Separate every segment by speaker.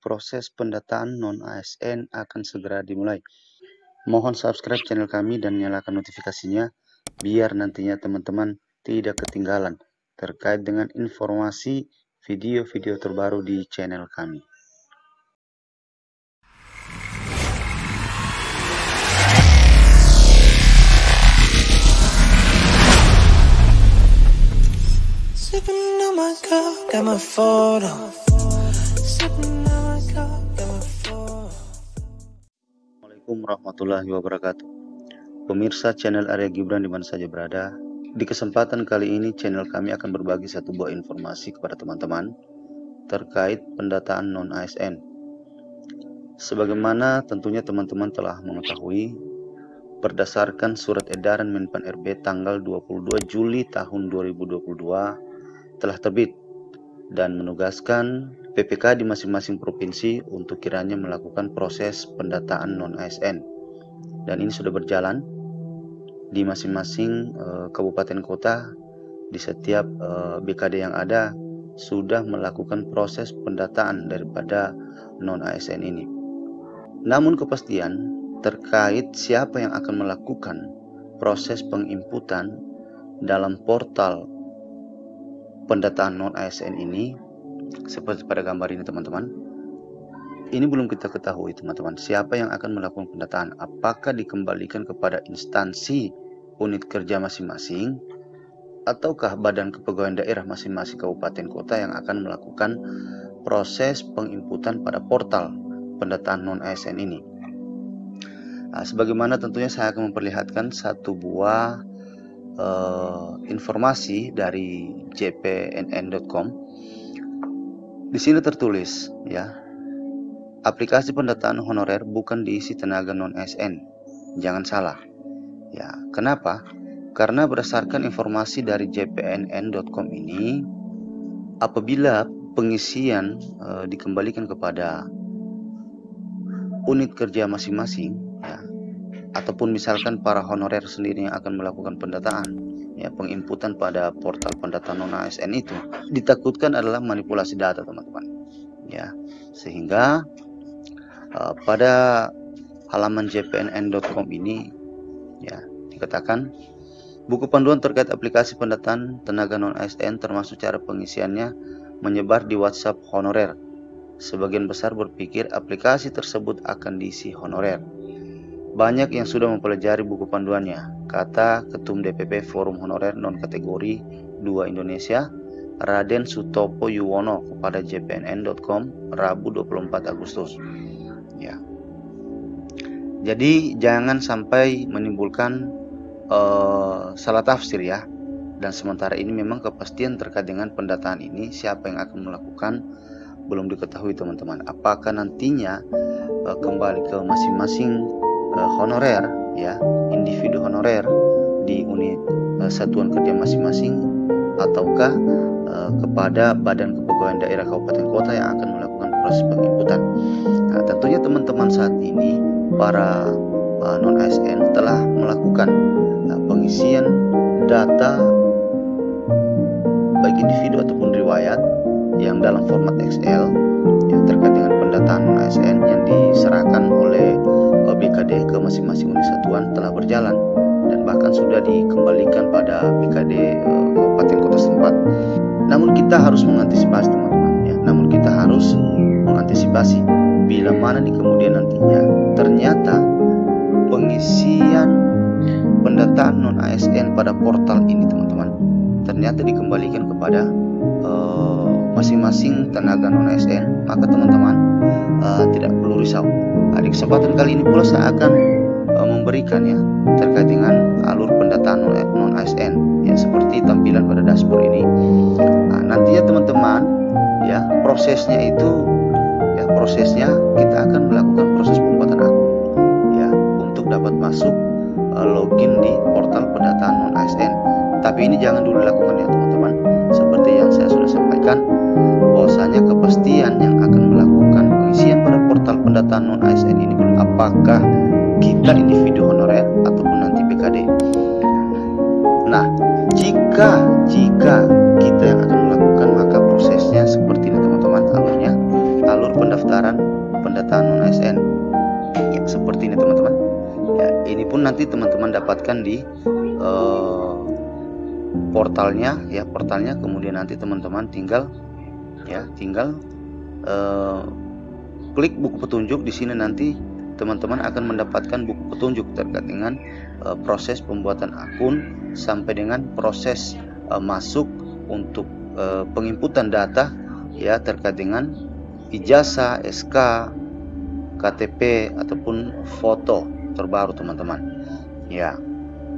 Speaker 1: proses pendataan non-ASN akan segera dimulai. Mohon subscribe channel kami dan nyalakan notifikasinya, biar nantinya teman-teman tidak ketinggalan terkait dengan informasi video-video terbaru di channel kami. Assalamualaikum warahmatullahi wabarakatuh. Pemirsa channel Arya Gibran di mana saja berada, di kesempatan kali ini channel kami akan berbagi satu buah informasi kepada teman-teman terkait pendataan non-ASN. Sebagaimana tentunya teman-teman telah mengetahui, berdasarkan surat edaran Menpan RB tanggal 22 Juli tahun 2022 telah terbit dan menugaskan PPK di masing-masing provinsi untuk kiranya melakukan proses pendataan non-ASN, dan ini sudah berjalan di masing-masing kabupaten kota. Di setiap BKD yang ada sudah melakukan proses pendataan daripada non-ASN ini. Namun kepastian terkait siapa yang akan melakukan proses penginputan dalam portal pendataan non-ASN ini, seperti pada gambar ini teman-teman, ini belum kita ketahui teman-teman, siapa yang akan melakukan pendataan. Apakah dikembalikan kepada instansi unit kerja masing-masing, ataukah badan kepegawaian daerah masing-masing kabupaten kota yang akan melakukan proses penginputan pada portal pendataan non-ASN ini. Nah, sebagaimana tentunya saya akan memperlihatkan satu buah informasi dari jpnn.com. Di sini tertulis, ya, aplikasi pendataan honorer bukan diisi tenaga non-ASN. Jangan salah. Ya, kenapa? Karena berdasarkan informasi dari jpnn.com ini, apabila pengisian dikembalikan kepada unit kerja masing-masing, ya, ataupun misalkan para honorer sendiri yang akan melakukan pendataan, ya, penginputan pada portal pendataan non-ASN itu, ditakutkan adalah manipulasi data teman-teman, ya, sehingga pada halaman jpnn.com ini, ya, dikatakan buku panduan terkait aplikasi pendataan tenaga non-ASN termasuk cara pengisiannya menyebar di WhatsApp honorer. Sebagian besar berpikir aplikasi tersebut akan diisi honorer. Banyak yang sudah mempelajari buku panduannya, kata Ketum DPP Forum Honorer Non-Kategori 2 Indonesia, Raden Sutopo Yuwono kepada jpnn.com Rabu 24 Agustus. Ya. Jadi jangan sampai menimbulkan salah tafsir, ya. Dan sementara ini memang kepastian terkait dengan pendataan ini, siapa yang akan melakukan belum diketahui teman-teman. Apakah nantinya kembali ke masing-masing honorer, ya, individu honorer di unit satuan kerja masing-masing, ataukah kepada badan kepegawaian daerah kabupaten kota yang akan melakukan proses penginputan. Nah, tentunya teman-teman saat ini para non-ASN telah melakukan pengisian data baik individu ataupun riwayat yang dalam format Excel, yang terkait dengan pendataan non-ASN yang diserahkan oleh BKD ke masing-masing unit satuan telah berjalan dan bahkan sudah dikembalikan pada BKD kabupaten kota setempat. Namun kita harus mengantisipasi teman-teman, ya. Namun kita harus mengantisipasi bila mana di kemudian nantinya ternyata pengisian pendataan non-ASN pada portal ini teman-teman ternyata dikembalikan kepada masing-masing tenaga non-ASN, maka teman-teman tidak perlu risau. Di kesempatan kali ini pula saya akan memberikan, ya, terkait dengan alur pendataan non-ASN, ya, seperti tampilan pada dashboard ini. Nah, nantinya teman-teman, ya, prosesnya itu, ya, prosesnya kita akan melakukan proses pembuatan akun, ya, untuk dapat masuk login di portal pendataan non-ASN. Tapi ini jangan dulu dilakukan, ya teman-teman. Seperti yang saya sudah sampaikan, bahwasanya kepastian yang akan melakukan pengisian pada portal pendataan non-ASN ini belum, apakah kita individu honorer ataupun nanti BKD. Nah, jika kita yang akan melakukan, maka prosesnya seperti ini teman-teman alurnya. Alur pendaftaran pendaftaran pendataan non-ASN. Ya, seperti ini teman-teman. Ya, ini pun nanti teman-teman dapatkan di portalnya, ya, portalnya. Kemudian nanti teman-teman tinggal klik buku petunjuk. Di sini nanti teman-teman akan mendapatkan buku petunjuk terkait dengan proses pembuatan akun sampai dengan proses masuk untuk penginputan data, ya, terkait dengan ijazah, SK, KTP ataupun foto terbaru teman-teman. Ya.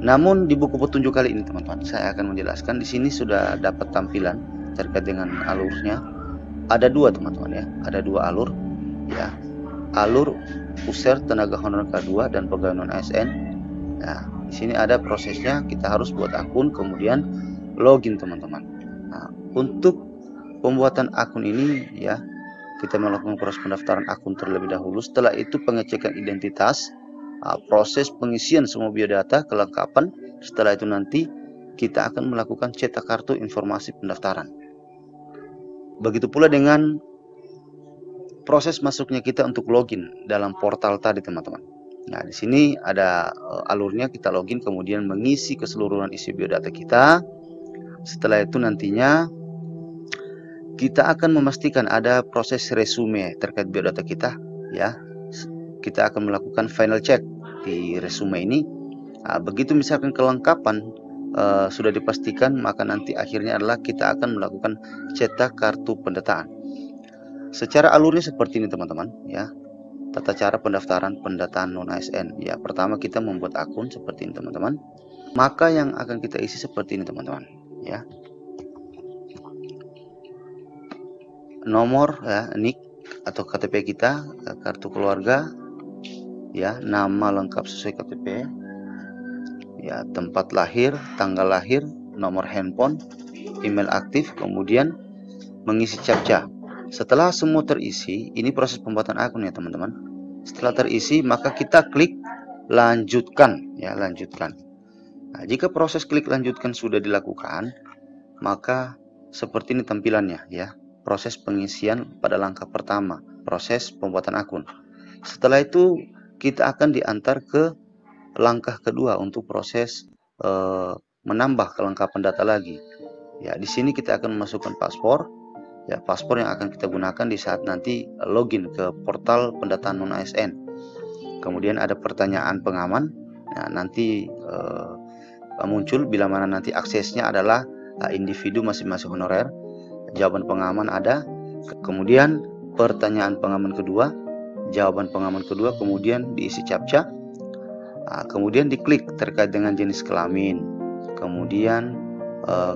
Speaker 1: Namun di buku petunjuk kali ini teman-teman, saya akan menjelaskan. Di sini sudah dapat tampilan terkait dengan alurnya. Ada dua teman-teman, ya. Ada dua alur, ya. Alur user tenaga honorer K2 dan pegawai non-ASN. Nah, di sini ada prosesnya. Kita harus buat akun, kemudian login teman-teman. Nah, untuk pembuatan akun ini, ya, kita melakukan proses pendaftaran akun terlebih dahulu. Setelah itu pengecekan identitas, proses pengisian semua biodata, kelengkapan. Setelah itu nanti kita akan melakukan cetak kartu informasi pendaftaran. Begitu pula dengan proses masuknya kita untuk login dalam portal tadi teman-teman. Nah, di sini ada alurnya. Kita login, kemudian mengisi keseluruhan isi biodata kita. Setelah itu nantinya kita akan memastikan ada proses resume terkait biodata kita, ya. Kita akan melakukan final check di resume ini. Nah, begitu misalkan kelengkapan sudah dipastikan, maka nanti akhirnya adalah kita akan melakukan cetak kartu pendataan. Secara alurnya seperti ini teman-teman, ya. Tata cara pendaftaran pendataan non-ASN. Ya, pertama kita membuat akun seperti ini teman-teman. Maka yang akan kita isi seperti ini teman-teman, ya. Nomor, ya, NIK atau KTP kita, kartu keluarga, ya, nama lengkap sesuai KTP, ya, tempat lahir, tanggal lahir, nomor handphone, email aktif, kemudian mengisi captcha. Setelah semua terisi, ini proses pembuatan akun ya teman-teman. Setelah terisi, maka kita klik lanjutkan, ya, lanjutkan. Nah, jika proses klik lanjutkan sudah dilakukan, maka seperti ini tampilannya, ya. Proses pengisian pada langkah pertama, proses pembuatan akun. Setelah itu kita akan diantar ke langkah kedua untuk proses menambah kelengkapan data lagi. Ya, di sini kita akan memasukkan paspor, ya, paspor yang akan kita gunakan di saat nanti login ke portal pendataan non-ASN. Kemudian ada pertanyaan pengaman. Nah, nanti muncul bila mana nanti aksesnya adalah individu masing-masing honorer. Jawaban pengaman ada. Kemudian pertanyaan pengaman kedua, jawaban pengaman kedua, kemudian diisi captcha. Kemudian diklik terkait dengan jenis kelamin. Kemudian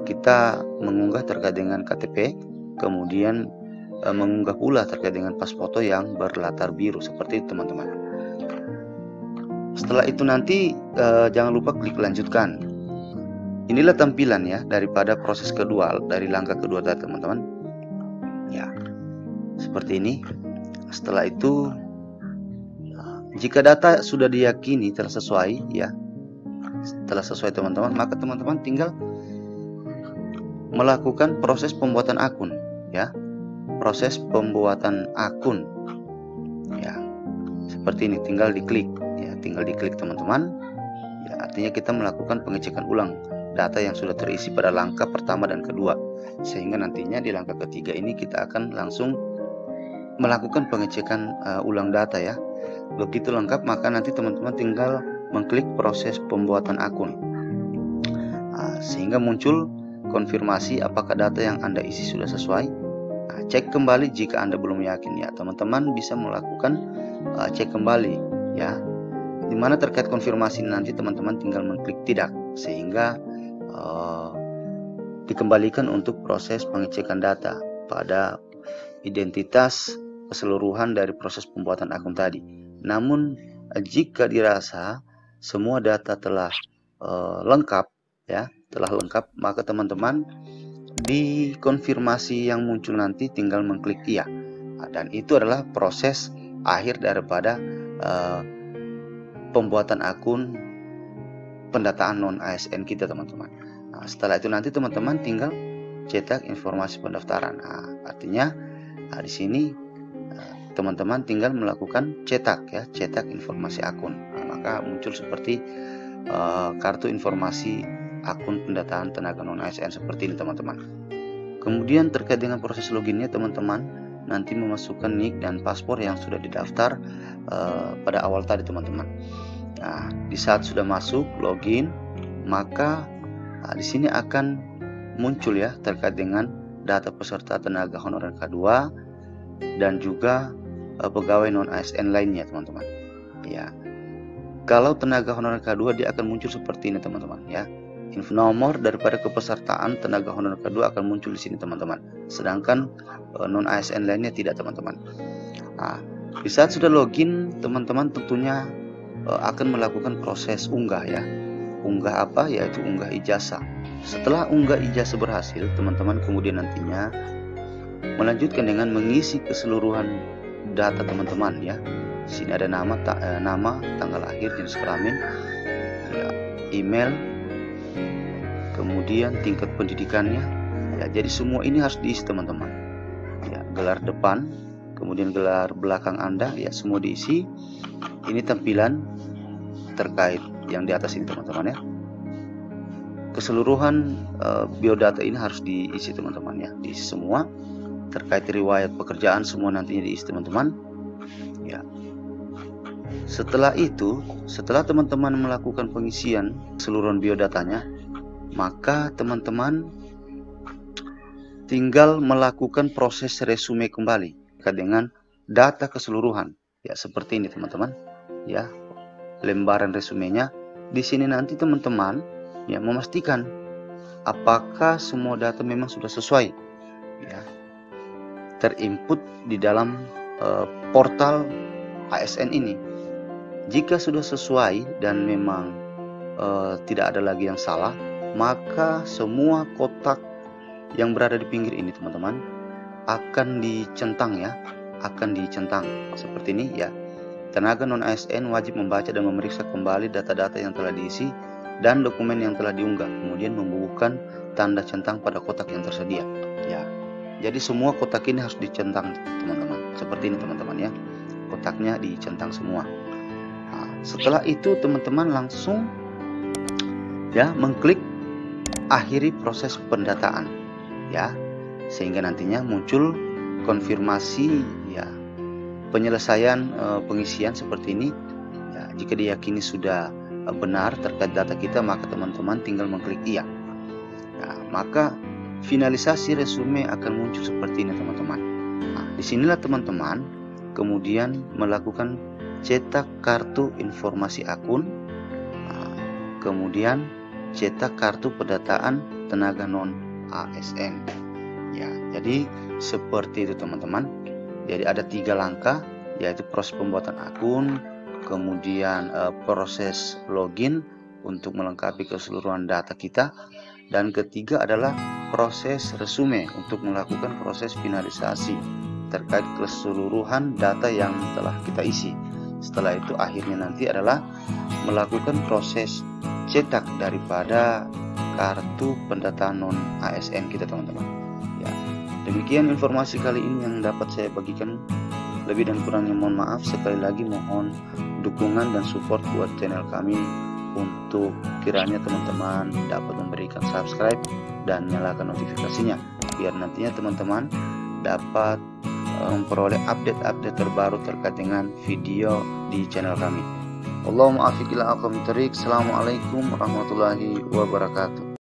Speaker 1: kita mengunggah terkait dengan KTP. Kemudian mengunggah pula terkait dengan pas foto yang berlatar biru seperti itu teman-teman. Setelah itu nanti jangan lupa klik lanjutkan. Inilah tampilan, ya, daripada proses kedua, dari langkah kedua tadi teman-teman. Ya, seperti ini. Setelah itu jika data sudah diyakini telah sesuai, ya, setelah sesuai teman-teman, maka teman-teman tinggal melakukan proses pembuatan akun, ya, proses pembuatan akun, ya, seperti ini. Tinggal diklik, ya, tinggal diklik teman-teman, ya, artinya kita melakukan pengecekan ulang data yang sudah terisi pada langkah pertama dan kedua, sehingga nantinya di langkah ketiga ini kita akan langsung melakukan pengecekan ulang data, ya. Begitu lengkap, maka nanti teman-teman tinggal mengklik proses pembuatan akun, sehingga muncul konfirmasi apakah data yang Anda isi sudah sesuai. Nah, cek kembali jika Anda belum yakin, ya, teman-teman bisa melakukan cek kembali, ya. Dimana terkait konfirmasi nanti teman-teman tinggal mengklik tidak, sehingga dikembalikan untuk proses pengecekan data pada identitas keseluruhan dari proses pembuatan akun tadi. Namun jika dirasa semua data telah lengkap, ya, telah lengkap, maka teman-teman di konfirmasi yang muncul nanti tinggal mengklik iya, dan itu adalah proses akhir daripada pembuatan akun pendataan non-ASN kita teman-teman. Nah, setelah itu nanti teman-teman tinggal cetak informasi pendaftaran. Nah, artinya di sini teman-teman tinggal melakukan cetak ya, cetak informasi akun. Nah, maka muncul seperti kartu informasi akun pendataan tenaga non ASN seperti ini teman-teman. Kemudian terkait dengan proses loginnya teman-teman nanti memasukkan NIK dan paspor yang sudah didaftar pada awal tadi teman-teman. Nah, di saat sudah masuk login, maka di sini akan muncul ya terkait dengan data peserta tenaga honorer K2 dan juga pegawai non ASN lainnya teman-teman. Ya, kalau tenaga honorer K2 dia akan muncul seperti ini teman-teman ya. Nomor daripada kepesertaan tenaga honorer K2 akan muncul di sini teman-teman. Sedangkan non ASN lainnya tidak teman-teman. Nah, di saat sudah login teman-teman tentunya akan melakukan proses unggah ya. Unggah apa? Yaitu unggah ijazah. Setelah unggah ijazah berhasil, teman-teman kemudian nantinya melanjutkan dengan mengisi keseluruhan data teman-teman ya. Di sini ada nama, tanggal lahir, jenis kelamin, ya, email, kemudian tingkat pendidikannya. Ya, jadi semua ini harus diisi teman-teman. Ya, gelar depan, kemudian gelar belakang Anda, ya semua diisi. Ini tampilan terkait yang di atas ini teman-teman ya. Keseluruhan biodata ini harus diisi teman-teman ya, diisi semua. Terkait riwayat pekerjaan semua nantinya diisi teman-teman ya. Setelah itu, setelah teman-teman melakukan pengisian keseluruhan biodatanya, maka teman-teman tinggal melakukan proses resume kembali terkait dengan data keseluruhan ya, seperti ini teman-teman ya. Lembaran resumenya di sini nanti teman-teman ya memastikan apakah semua data memang sudah sesuai ya, terinput di dalam portal ASN ini. Jika sudah sesuai dan memang tidak ada lagi yang salah, maka semua kotak yang berada di pinggir ini teman-teman akan dicentang ya, akan dicentang seperti ini ya. Tenaga non ASN wajib membaca dan memeriksa kembali data-data yang telah diisi dan dokumen yang telah diunggah, kemudian membubuhkan tanda centang pada kotak yang tersedia ya. Jadi semua kotak ini harus dicentang teman-teman, seperti ini teman-teman ya, kotaknya dicentang semua. Nah, setelah itu teman-teman langsung ya mengklik akhiri proses pendataan ya, sehingga nantinya muncul konfirmasi ya, penyelesaian pengisian seperti ini ya. Jika diyakini sudah benar terkait data kita, maka teman-teman tinggal mengklik iya. Nah, maka finalisasi resume akan muncul seperti ini teman-teman. Nah, disinilah teman-teman kemudian melakukan cetak kartu informasi akun, kemudian cetak kartu pendataan tenaga non ASN ya. Jadi seperti itu teman-teman. Jadi ada 3 langkah, yaitu proses pembuatan akun, kemudian proses login untuk melengkapi keseluruhan data kita, dan ketiga adalah proses resume untuk melakukan proses finalisasi terkait keseluruhan data yang telah kita isi. Setelah itu akhirnya nanti adalah melakukan proses cetak daripada kartu pendataan non ASN kita teman-teman ya. Demikian informasi kali ini yang dapat saya bagikan. Lebih dan kurangnya mohon maaf. Sekali lagi mohon dukungan dan support buat channel kami untuk kiranya teman-teman dapat memberikan subscribe dan nyalakan notifikasinya, biar nantinya teman-teman dapat memperoleh update-update terbaru terkait dengan video di channel kami. Allahumma afiq ila aqwamit thariq. Assalamualaikum warahmatullahi wabarakatuh.